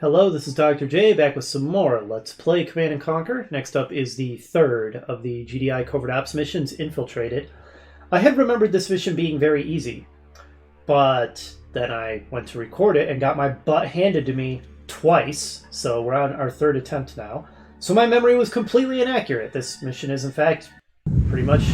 Hello, this is Dr. J, back with some more Let's Play Command & Conquer. Next up is the third of the GDI Covert Ops missions, Infiltrated. I had remembered this mission being very easy, but then I went to record it and got my butt handed to me twice, so we're on our third attempt now. So my memory was completely inaccurate. This mission is, in fact, pretty much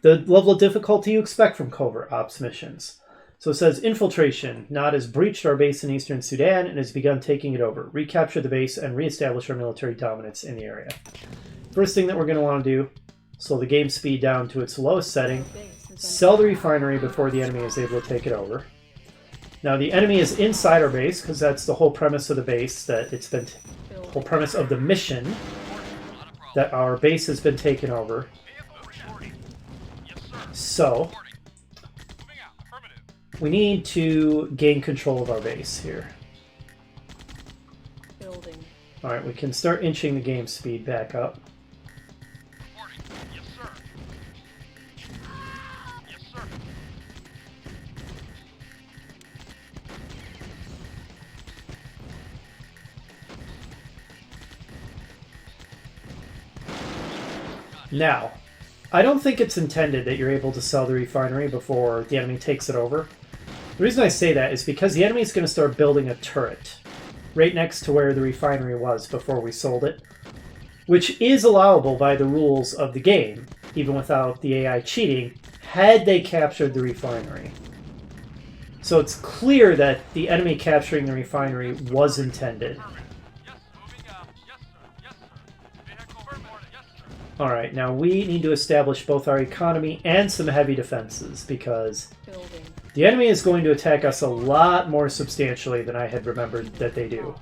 the level of difficulty you expect from Covert Ops missions. So it says, Infiltration. Nod has breached our base in eastern Sudan and has begun taking it over. Recapture the base and reestablish our military dominance in the area. First thing that we're going to want to do, slow the game speed down to its lowest setting, sell the refinery before the enemy is able to take it over. Now the enemy is inside our base, because that's the whole premise of the base, that it's been, the whole premise of the mission, that our base has been taken over. So we need to gain control of our base here. Building. Alright, we can start inching the game speed back up. Yes, sir. Yes, sir. Now, I don't think it's intended that you're able to sell the refinery before the enemy takes it over. The reason I say that is because the enemy is going to start building a turret right next to where the refinery was before we sold it, which is allowable by the rules of the game, even without the AI cheating, had they captured the refinery. So it's clear that the enemy capturing the refinery was intended. Alright, now we need to establish both our economy and some heavy defenses, because the enemy is going to attack us a lot more substantially than I had remembered that they do.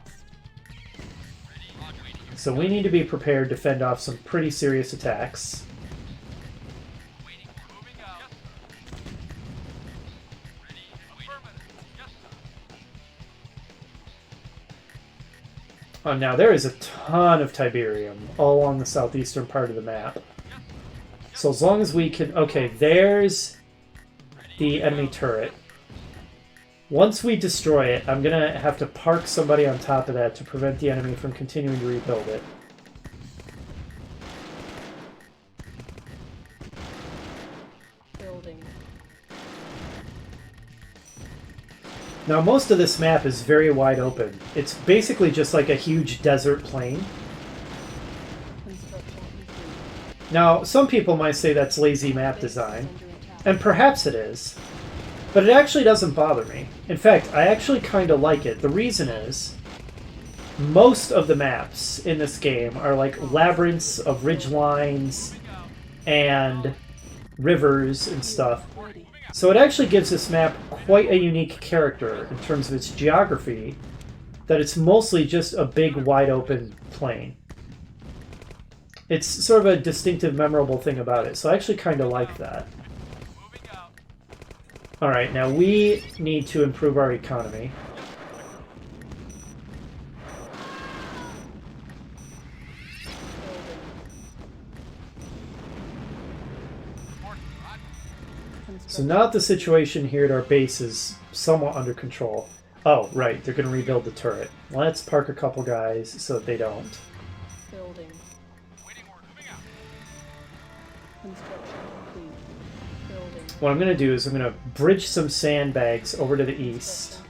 So we need to be prepared to fend off some pretty serious attacks. Oh, now there is a ton of Tiberium all along the southeastern part of the map. So as long as we can... Okay, there's the enemy turret. Once we destroy it, I'm going to have to park somebody on top of that to prevent the enemy from continuing to rebuild it. Building. Now, most of this map is very wide open. It's basically just like a huge desert plain. Now, some people might say that's lazy map design, and perhaps it is, but it actually doesn't bother me. In fact, I actually kind of like it. The reason is, most of the maps in this game are like labyrinths of ridge lines and rivers and stuff. So it actually gives this map quite a unique character in terms of its geography, that it's mostly just a big wide open plain. It's sort of a distinctive, memorable thing about it, so I actually kind of like that. Alright, now we need to improve our economy. So now that the situation here at our base is somewhat under control... Oh, right, they're going to rebuild the turret. Let's park a couple guys so that they don't. Building. Construction complete. Building. What I'm going to do is I'm going to bridge some sandbags over to the east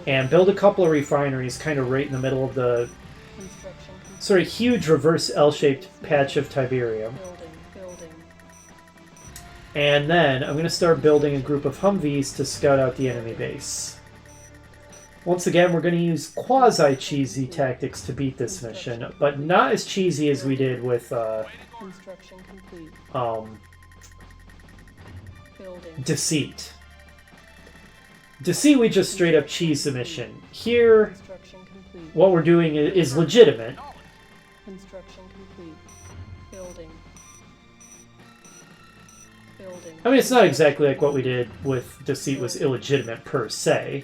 and build a couple of refineries kind of right in the middle of the sort of huge reverse L-shaped patch of Tiberium. And then I'm going to start building a group of Humvees to scout out the enemy base. Once again, we're going to use quasi-cheesy tactics to beat this mission, but not as cheesy as we did with Deceit. Deceit, we just straight up cheese the mission. Here, what we're doing is legitimate. Construction complete. Building. Building. I mean, it's not exactly like what we did with Deceit was illegitimate per se.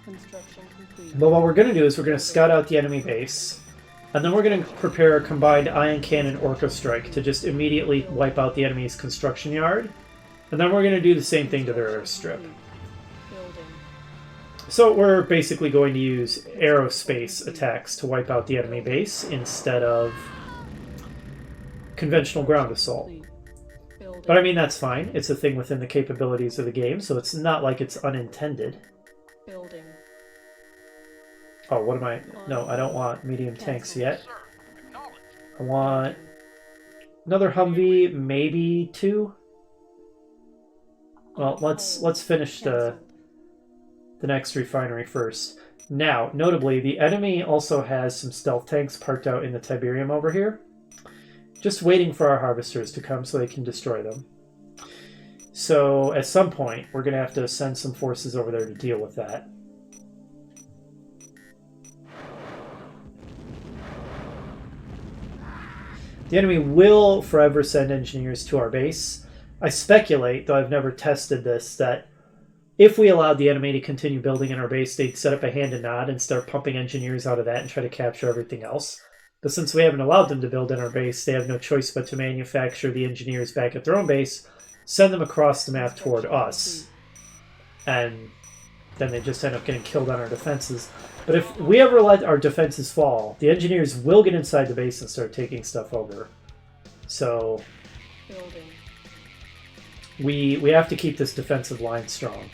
Construction complete. But what we're going to do is we're going to scout out the enemy base, and then we're going to prepare a combined Ion Cannon Orca Strike to just immediately wipe out the enemy's construction yard. And then we're going to do the same thing to their airstrip. Building. So we're basically going to use aerospace attacks to wipe out the enemy base instead of conventional ground assault. Complete. Building. But I mean, that's fine. It's a thing within the capabilities of the game, so it's not like it's unintended. Building. Oh, what am I? No, I don't want medium tanks yet. Sir, acknowledged. I want another Humvee, maybe 2. Well, let's finish the next refinery first. Now, notably, the enemy also has some stealth tanks parked out in the Tiberium over here. Just waiting for our harvesters to come so they can destroy them. So, at some point, we're going to have to send some forces over there to deal with that. The enemy will forever send engineers to our base. I speculate, though I've never tested this, that if we allowed the enemy to continue building in our base, they'd set up a hand and nod and start pumping engineers out of that and try to capture everything else. But since we haven't allowed them to build in our base, they have no choice but to manufacture the engineers back at their own base, send them across the map toward us, and then they just end up getting killed on our defenses. But if we ever let our defenses fall, the engineers will get inside the base and start taking stuff over. So Building. we have to keep this defensive line strong.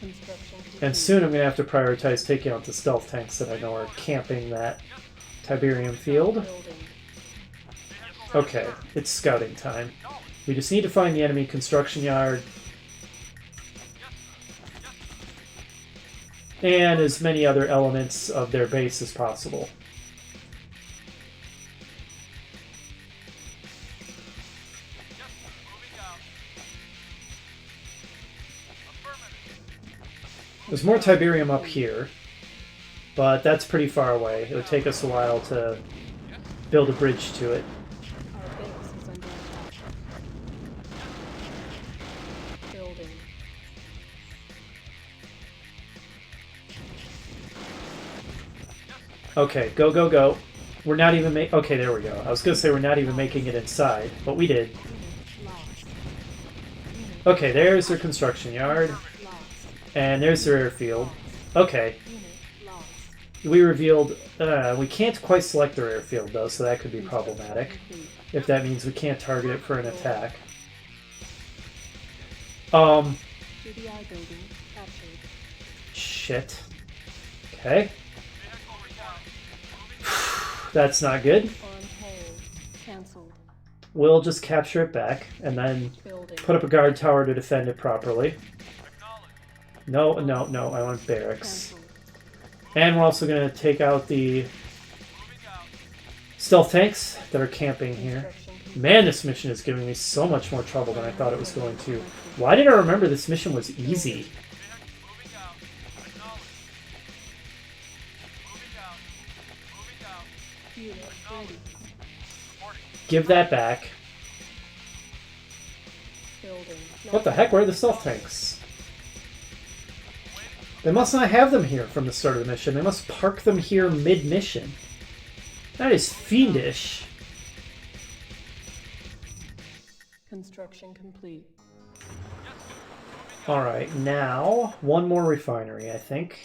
Construction complete. And soon I'm going to have to prioritize taking out the stealth tanks that I know are camping that Tiberium field. Building. Okay, it's scouting time. We just need to find the enemy construction yard. And as many other elements of their base as possible. There's more Tiberium up here, but that's pretty far away. It would take us a while to build a bridge to it. Our base is under attack. Building. Okay, go, go, go. We're not even making... Okay, there we go. I was going to say we're not even making it inside, but we did. Unit lost. Okay, there's their construction yard, Lost. and there's their airfield. Okay, Unit lost. we revealed... we can't quite select their airfield, though, so that could be problematic. Complete. If that means we can't target it for an attack. GDI building captured. Shit. Okay. That's not good. On hold. Cancelled. We'll just capture it back, and then Building. put up a guard tower to defend it properly. No, no, no, I want barracks. Cancelled. And we're also going to take out the stealth tanks that are camping here. Construction complete. Man, this mission is giving me so much more trouble than I thought it was going to. Why did I remember this mission was easy? Unit ready. Give that back. Building. What the heck? Where are the stealth tanks? They must not have them here from the start of the mission. They must park them here mid-mission. That is fiendish. Construction complete. Alright, now, one more refinery, I think.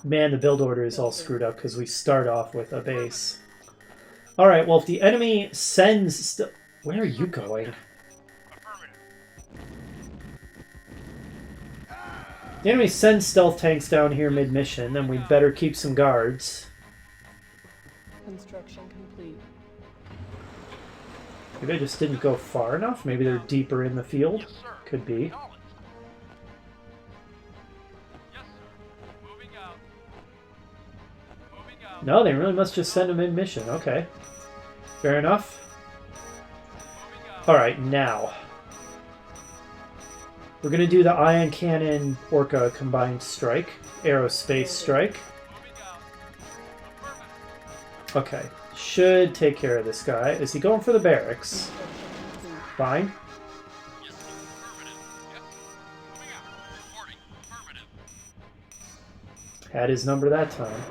Man, the build order is all screwed up because we start off with a base. Alright, well, if the enemy sends... Where are you going? The enemy sends stealth tanks down here mid-mission, then we'd better keep some guards. Construction complete. Maybe I just didn't go far enough? Maybe they're deeper in the field? Yes, sir. Could be. Acknowledged. Yes, sir. Moving out. Moving out. No, they really must just send them mid-mission. Okay. Fair enough. Moving out. Alright, now. We're going to do the Ion Cannon Orca combined strike. Aerospace strike. Moving out. Affirmative. Okay. Should take care of this guy. Is he going for the barracks? Construction complete. Fine. Yes, sir. Affirmative. Yes. Moving out. Reporting. Affirmative. Had his number that time.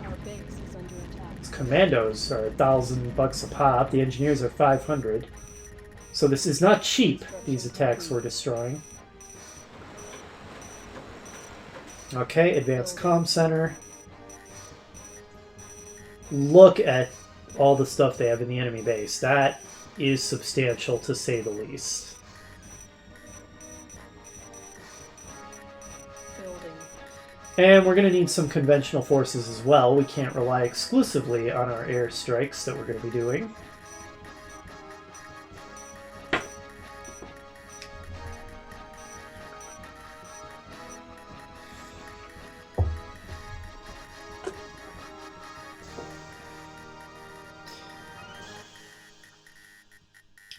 Our base is under attack. Let's Commandos are $1,000 a pop. The engineers are 500. So this is not cheap, these attacks we're destroying. Okay, Advanced Comm Center. Look at all the stuff they have in the enemy base. That is substantial, to say the least. Building. And we're going to need some conventional forces as well. We can't rely exclusively on our airstrikes that we're going to be doing.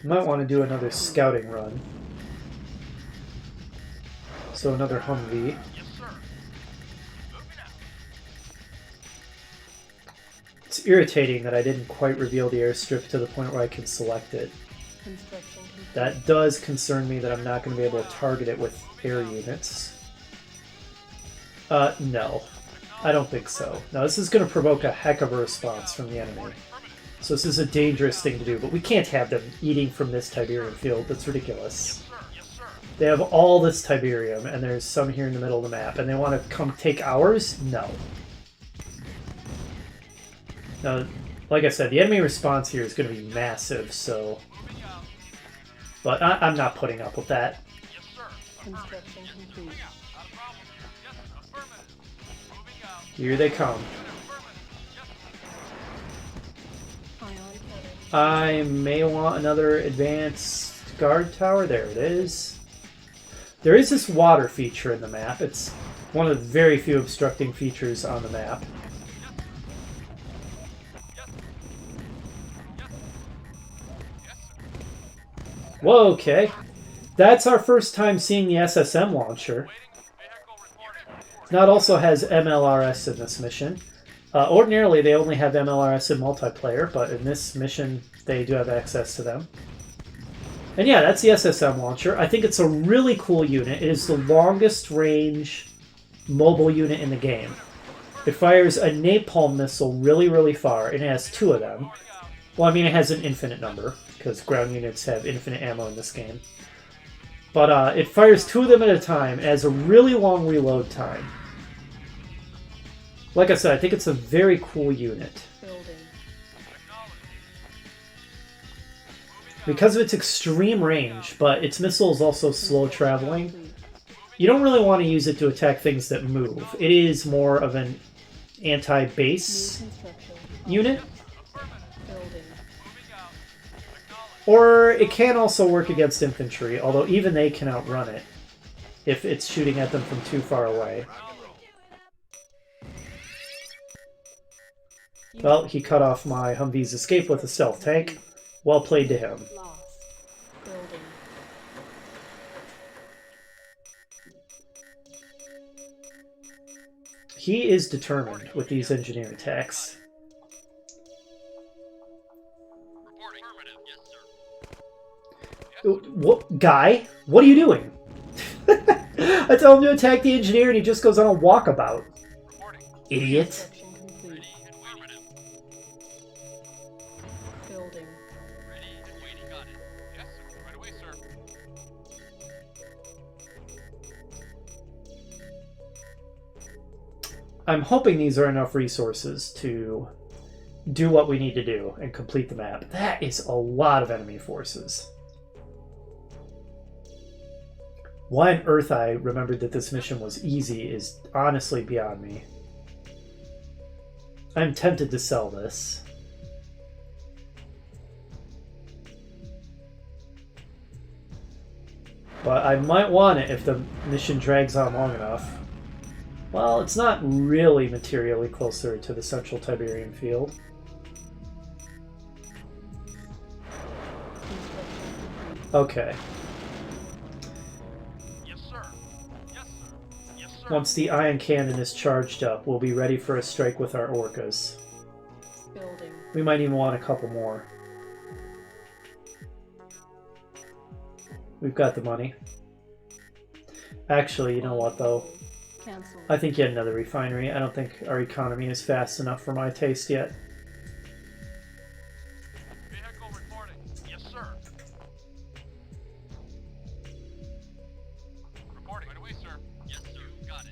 Might want to do another scouting run. So another Humvee. Yes, sir. Moving out. It's irritating that I didn't quite reveal the airstrip to the point where I can select it. Construction complete. That does concern me that I'm not going to be able to target it with air units. No. I don't think so. No, this is going to provoke a heck of a response from the enemy. So this is a dangerous thing to do, but we can't have them eating from this Tiberium field. That's ridiculous. Yes, sir. They have all this Tiberium, and there's some here in the middle of the map, and they want to come take ours? No. Now, like I said, the enemy response here is going to be massive, so... Moving out. But I'm not putting up with that. Yes, sir. Construction complete. Moving out. Not a problem. Yes, affirmative. Moving out. Here they come. Affirmative. Yes. Ion cannon. I may want another advanced guard tower. There it is. There is this water feature in the map. It's one of the very few obstructing features on the map. Whoa, okay. That's our first time seeing the SSM launcher. Vehicle reporting. Nod also has MLRS in this mission. Ordinarily, they only have MLRS in multiplayer, but in this mission, they do have access to them. And yeah, that's the SSM launcher. I think it's a really cool unit. It is the longest range mobile unit in the game. It fires a napalm missile really, really far, and it has two of them. Well, I mean, it has an infinite number, because ground units have infinite ammo in this game. But it fires two of them at a time. It has a really long reload time. Like I said, I think it's a very cool unit. Building. Because of its extreme range, but its missile is also slow traveling, Complete. you don't really want to use it to attack things that move. It is more of an New anti-base construction. unit, Building. or it can also work against infantry, although even they can outrun it if it's shooting at them from too far away. Well, he cut off my Humvee's escape with a stealth tank. Well played to him. Lost. Building. He is determined with these engineer attacks. Reporting. Affirmative. Yes, sir. What, guy? What are you doing? I tell him to attack the engineer and he just goes on a walkabout. Reporting. Idiot. Construction complete. Ready and waiting. Building. Ready and waiting. Got it. Yes, sir. Right away, sir. I'm hoping these are enough resources to do what we need to do and complete the map. That is a lot of enemy forces. Why on earth I remembered that this mission was easy is honestly beyond me. I'm tempted to sell this. But I might want it if the mission drags on long enough. Well, it's not really materially closer to the central Tiberium field. Okay. Yes, sir. Yes, sir. Yes, sir. Once the ion cannon is charged up, we'll be ready for a strike with our orcas. Building. We might even want a couple more. We've got the money. Actually, you know what though? Cancel. I think yet another refinery. I don't think our economy is fast enough for my taste yet. Reporting. Yes, sir. Reporting. Right away, sir. Yes, sir. You got it.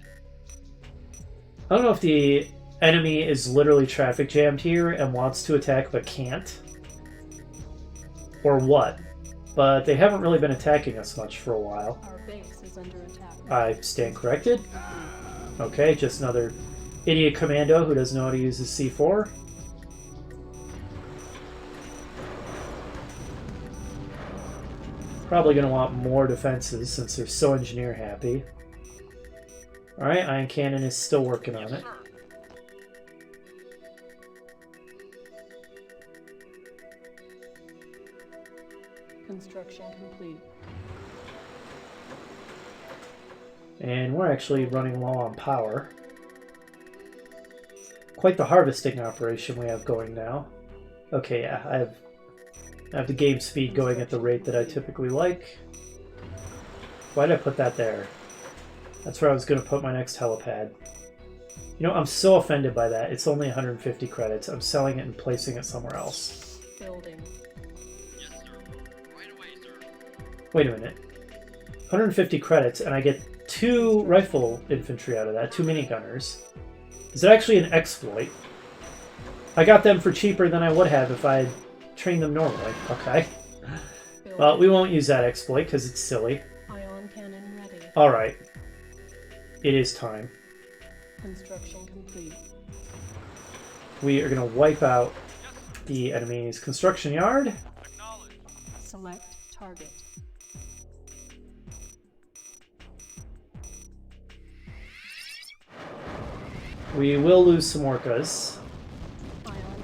I don't know if the enemy is literally traffic jammed here and wants to attack but can't. Or what. But they haven't really been attacking us much for a while. Our base is under attack. I stand corrected. Okay, just another idiot commando who doesn't know how to use his C4. Probably going to want more defenses since they're so engineer happy. Alright, Ion Cannon is still working on it. Sir. Construction complete. And we're actually running low on power. Quite the harvesting operation we have going now. Okay, yeah, I have the game speed going at the rate that I typically like. Why did I put that there? That's where I was going to put my next helipad. You know, I'm so offended by that. It's only 150 credits. I'm selling it and placing it somewhere else. Building. Yes, sir. Right away, sir. Wait a minute. 150 credits, and I get 2 rifle infantry out of that, 2 minigunners. Is it actually an exploit? I got them for cheaper than I would have if I had trained them normally. Okay. Well, we won't use that exploit because it's silly. Ion cannon ready. Alright. It is time. Construction complete. We are going to wipe out the enemy's construction yard. Acknowledge. Select target. We will lose some orcas. Ion cannon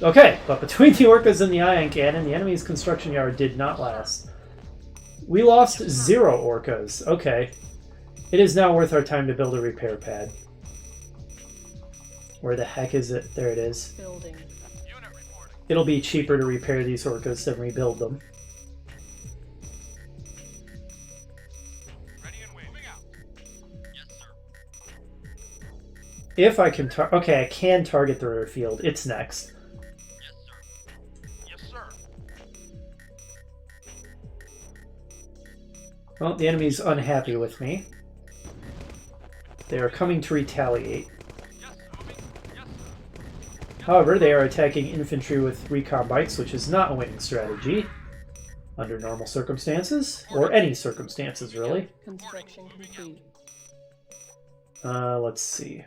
charging. Okay, but between the orcas and the ion cannon, the enemy's construction yard did not last. We lost 0 orcas. Okay. It is now worth our time to build a repair pad. Where the heck is it? There it is. Building. Unit reporting. It'll be cheaper to repair these orcas than rebuild them. Ready and waiting. Moving out. Yes, sir. If I can okay, I can target the rear field. It's next. Yes, sir. Yes, sir. Well, the enemy's unhappy with me. They are coming to retaliate. Yes, moving. Yes, sir. However, they are attacking infantry with recon bikes, which is not a winning strategy under normal circumstances, or any circumstances, really. Construction complete. Let's see.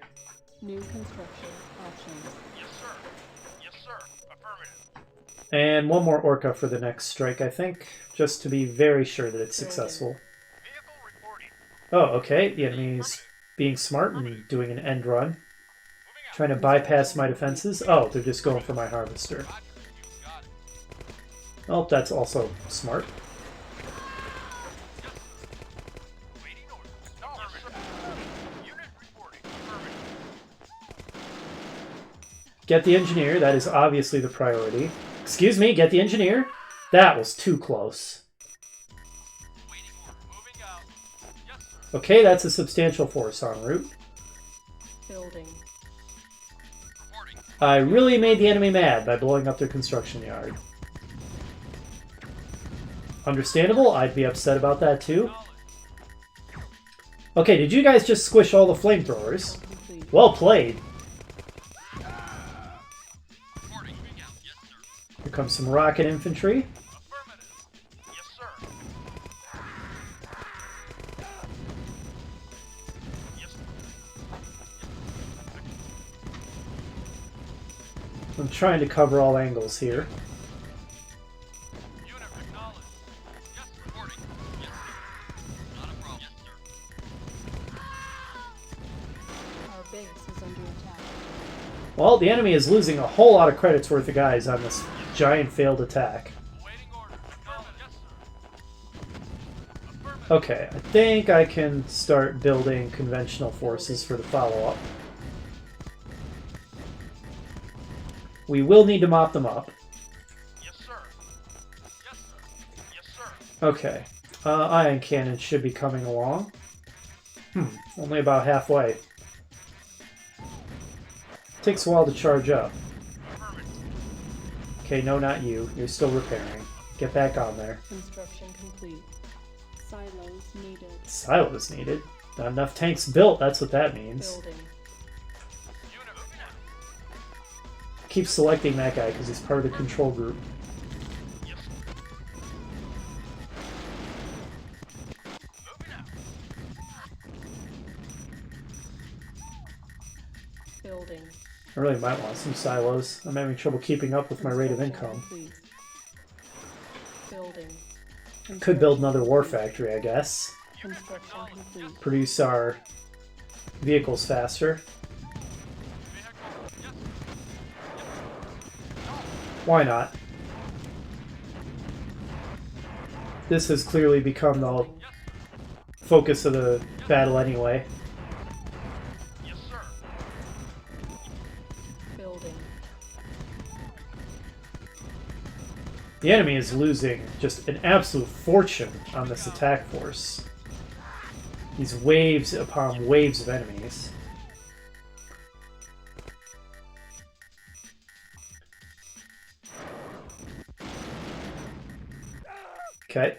New construction options. Yes, sir. Yes, sir. Affirmative. And one more orca for the next strike, I think, just to be very sure that it's successful. Vehicle reporting. Oh, okay. The enemy's being smart and doing an end run. Moving out. Trying to bypass my defenses. Oh, they're just going for my harvester. Roger. You got it. Oh, that's also smart. Waiting orders. Affirmative. Unit reporting. Affirmative. Get the engineer. That is obviously the priority. Excuse me, get the engineer. That was too close. Waiting order. Moving out. Yes, sir. Okay, that's a substantial force en route. Building. Reporting. I really made the enemy mad by blowing up their construction yard. Understandable, I'd be upset about that too. Knowledge. Okay, did you guys just squish all the flamethrowers? Complete. Well played. Reporting. Moving out. Yes, sir. Here comes some rocket infantry. Affirmative. Yes, sir. Yes. I'm trying to cover all angles here. Unit acknowledged. Yes, reporting. Yes, sir. Not a problem. Yes, sir. Our base is under attack. Well, the enemy is losing a whole lot of credits worth of guys on this giant failed attack. Awaiting order. Acknowledged. Yes, sir. Affirmative. Okay, I think I can start building conventional forces for the follow-up. We will need to mop them up. Yes, sir. Yes, sir. Yes, sir. Okay. Ion cannon should be coming along. Only about halfway. Takes a while to charge up. Affirmative. Okay, no, not you. You're still repairing. Get back on there. Construction complete. Silos needed. Silos needed. Not enough tanks built, that's what that means. Building. Unit moving out. Keep selecting that guy because he's part of the control group. Yes. Moving out. Building. I really might want some silos. I'm having trouble keeping up with my rate of income. Complete. Building. Could build another war factory, I guess. Construction complete. Produce our vehicles faster. Vehicle. Yes. Why not? This has clearly become the focus of the battle anyway. Yes, sir. Building. The enemy is losing just an absolute fortune on this attack force. These waves upon waves of enemies. Okay.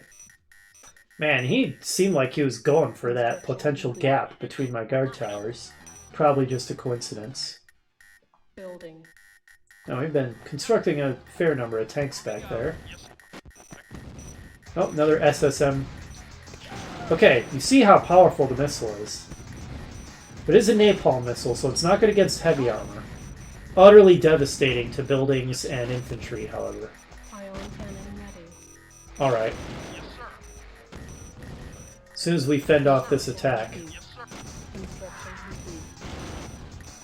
Man, he seemed like he was going for that potential gap between my guard towers. Probably just a coincidence. Building. No, we've been constructing a fair number of tanks back there. Oh, another SSM. Okay, you see how powerful the missile is. It is a napalm missile, so it's not good against heavy armor. Utterly devastating to buildings and infantry, however. Ion cannon ready. Alright, Yes, sir. as soon as we fend off this attack, Yes, sir. Construction complete.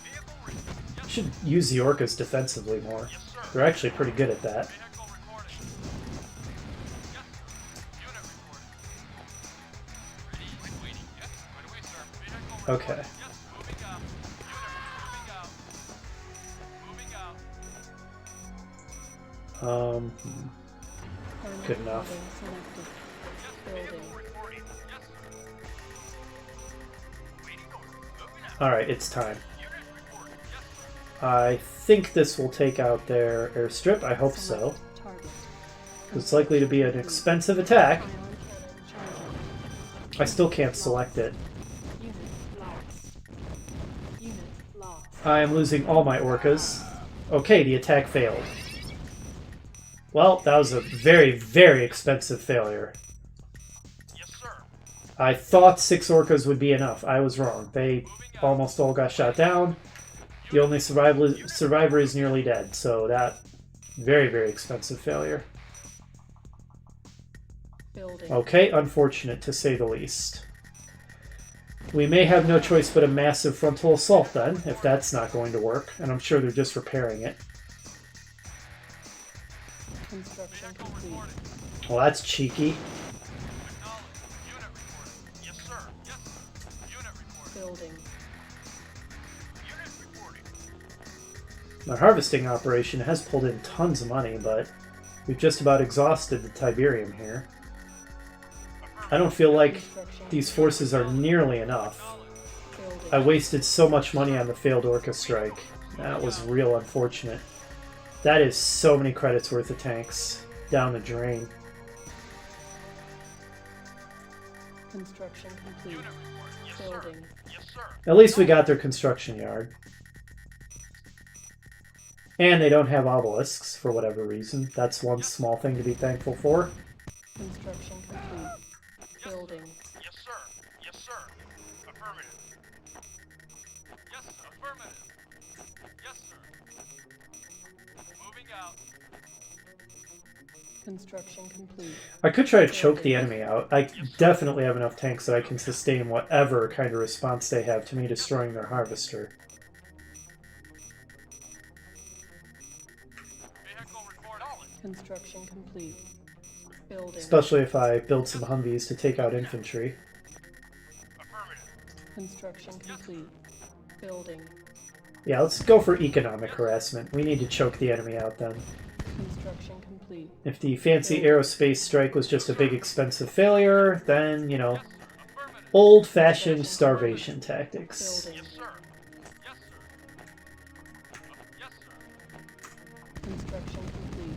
Vehicle ready. Yes, should use the orcas defensively more. yes, sir. They're actually pretty good at that. Vehicle reporting. Yes. Unit reporting. Ready and waiting. Yes. Right away, sir. Vehicle reporting. Okay. Yes. Moving out. Unit moving out. Moving out. Permanent Good enough. building selected. Yes. Building. Vehicle reporting. Yes. Waiting order. Moving out. Alright, it's time. Unit reporting. Yes, sir. I think this will take out their airstrip. I hope so. Select target. It's likely to be an expensive attack. Ion cannon charging. I still can't select it. Unit lost. Unit lost. I am losing all my orcas. Okay, the attack failed. Well, that was a very, very expensive failure. Yes, sir. I thought 6 orcas would be enough. I was wrong. They almost all got shot down. The only survivor is nearly dead, so that very, very expensive failure. Building. Okay, unfortunate to say the least. We may have no choice but a massive frontal assault then, if that's not going to work, and I'm sure they're just repairing it. Construction Vehicle complete. reporting. Well, that's cheeky. Acknowledged. Unit reporting. Yes, sir. Yes. Unit reporting. Building. Unit reporting. My harvesting operation has pulled in tons of money, but we've just about exhausted the Tiberium here. I don't feel like Construction. these forces are nearly enough. Building. I wasted so much money on the failed Orca strike. That was real unfortunate. That is so many credits worth of tanks down the drain. Construction complete. Unit reporting. Yes, sir. Building. Yes, sir. At least we got their construction yard. And they don't have obelisks for whatever reason. That's one small thing to be thankful for. Construction complete. Building. Yes, sir. Yes, sir. Affirmative. Yes, affirmative. Yes, sir. Moving out. Construction complete. I could try to choke the enemy out. I definitely have enough tanks that I can sustain whatever kind of response they have to me destroying their harvester. Vehicle report. Acknowledged. Construction complete. Building. Especially if I build some Humvees to take out infantry. Affirmative. Construction complete. Building. Yeah, let's go for economic harassment. We need to choke the enemy out then. Construction complete. If the fancy aerospace strike was just a big expensive failure, then, you know, Affirmative. old-fashioned starvation tactics. Building. Yes, sir. Yes, sir. Yes, sir. Construction complete.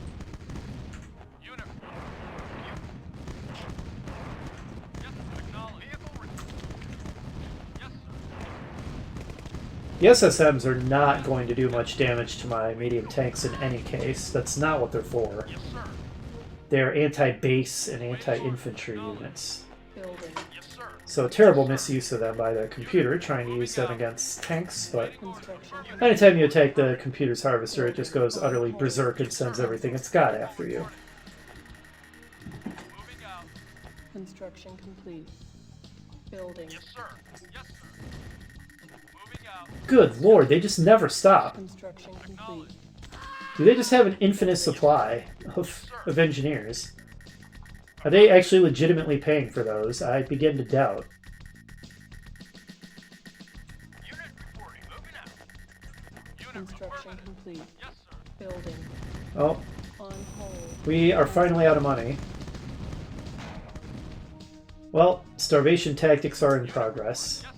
The SSMs are not going to do much damage to my medium tanks in any case. That's not what they're for. Yes, sir. They're anti-base and anti-infantry units. Building. Yes, sir. So terrible misuse of them by the computer, trying to use them against tanks, but Construction. anytime you attack the computer's harvester, it just goes utterly berserk and sends everything it's got after you. Moving out. Construction complete. Building. Yes, sir. Yes, sir. Moving out. Good lord, they just never stop. Construction complete. Do they just have an infinite supply of engineers? Are they actually legitimately paying for those? I begin to doubt. Unit reporting. Moving out. Unit Construction complete. Yes, sir. Building. Oh, On hold. we are finally out of money. Well, starvation tactics are in progress. Yes,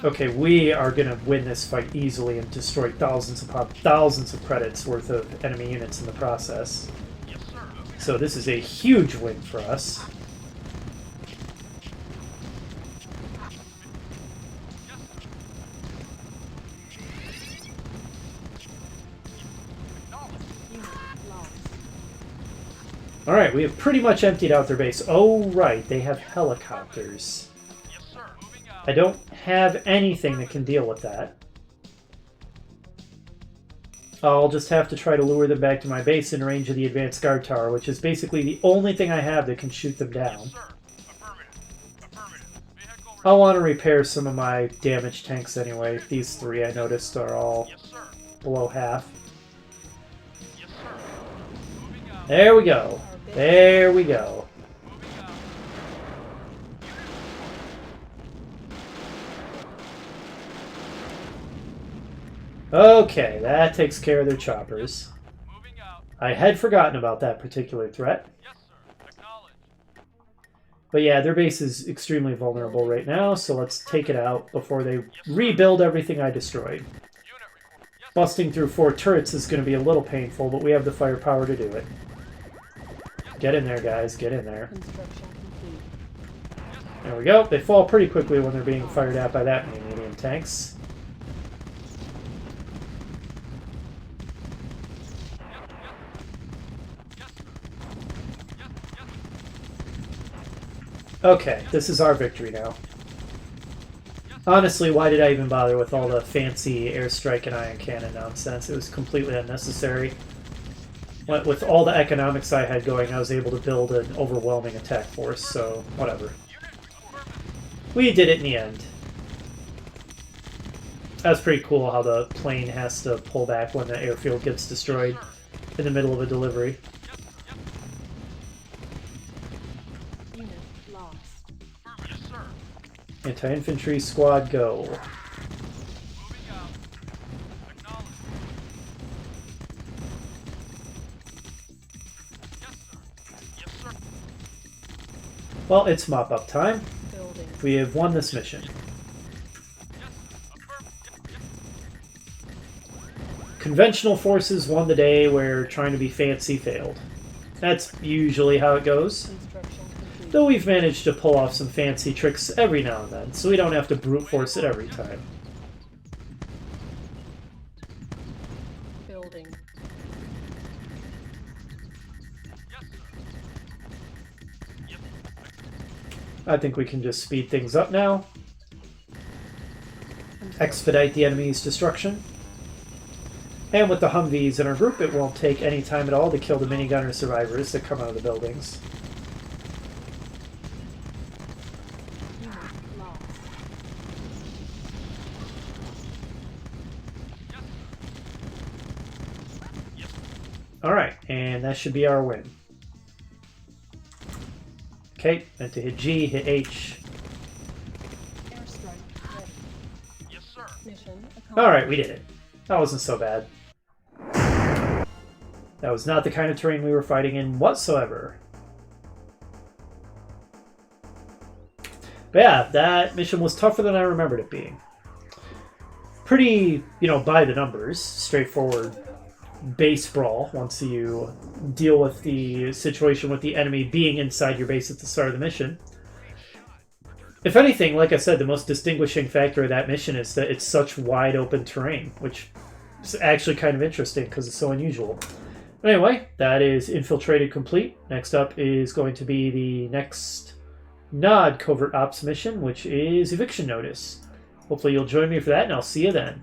sir. Okay, we are going to win this fight easily and destroy thousands upon thousands of credits worth of enemy units in the process. Yes, sir. Moving So this is a huge win for us. Unit lost. Alright, we have pretty much emptied out their base. Oh, right, they have helicopters. Yes, sir. Moving out. I don't have anything that can deal with that. I'll just have to try to lure them back to my base in range of the advanced guard tower, which is basically the only thing I have that can shoot them down. Yes, sir. Affirmative. Affirmative. Vehicle I'll want to repair some of my damaged tanks anyway. These three I noticed are all Yes, sir. below half. Yes, sir. Moving out. There we go. There we go. Moving out. Okay, that takes care of their choppers. Moving out. I had forgotten about that particular threat. Yes, sir. Acknowledge. But yeah, their base is extremely vulnerable right now, so let's take it out before they rebuild everything I destroyed. Unit report. Yes, Busting through 4 turrets is going to be a little painful, but we have the firepower to do it. Get in there, guys. Get in there. Construction complete. There we go. They fall pretty quickly when they're being fired at by that many medium tanks. Okay, this is our victory now. Honestly, why did I even bother with all the fancy airstrike and ion cannon nonsense? It was completely unnecessary. With all the economics I had going, I was able to build an overwhelming attack force, so whatever. We did it in the end. That's pretty cool how the plane has to pull back when the airfield gets destroyed in the middle of a delivery. Unit lost. yes, sir. Anti-infantry squad, go. Moving out. Acknowledge. Yes, sir. Yes, sir. Well, it's mop-up time. Building. We have won this mission. Yes, affirmative. Conventional forces won the day where trying to be fancy failed. That's usually how it goes. Construction complete. Though we've managed to pull off some fancy tricks every now and then, so we don't have to brute force it every time. Building. Yes, sir. Yes, I think we can just speed things up now. Expedite the enemy's destruction. And with the Humvees in our group, it won't take any time at all to kill the minigunner survivors that come out of the buildings. Unit lost. Alright, and that should be our win. Okay, meant to hit G, hit H. Airstrike ready. yes, sir. Mission accomplished. Alright, we did it. That wasn't so bad. That was not the kind of terrain we were fighting in whatsoever. But yeah, that mission was tougher than I remembered it being. Pretty, by the numbers, straightforward base brawl once you deal with the situation with the enemy being inside your base at the start of the mission. If anything, like I said, the most distinguishing factor of that mission is that it's such wide open terrain, which is actually kind of interesting because it's so unusual. But anyway, that is Infiltrated complete. Next up is going to be the next Nod Covert Ops mission, which is Eviction Notice. Hopefully you'll join me for that, and I'll see you then.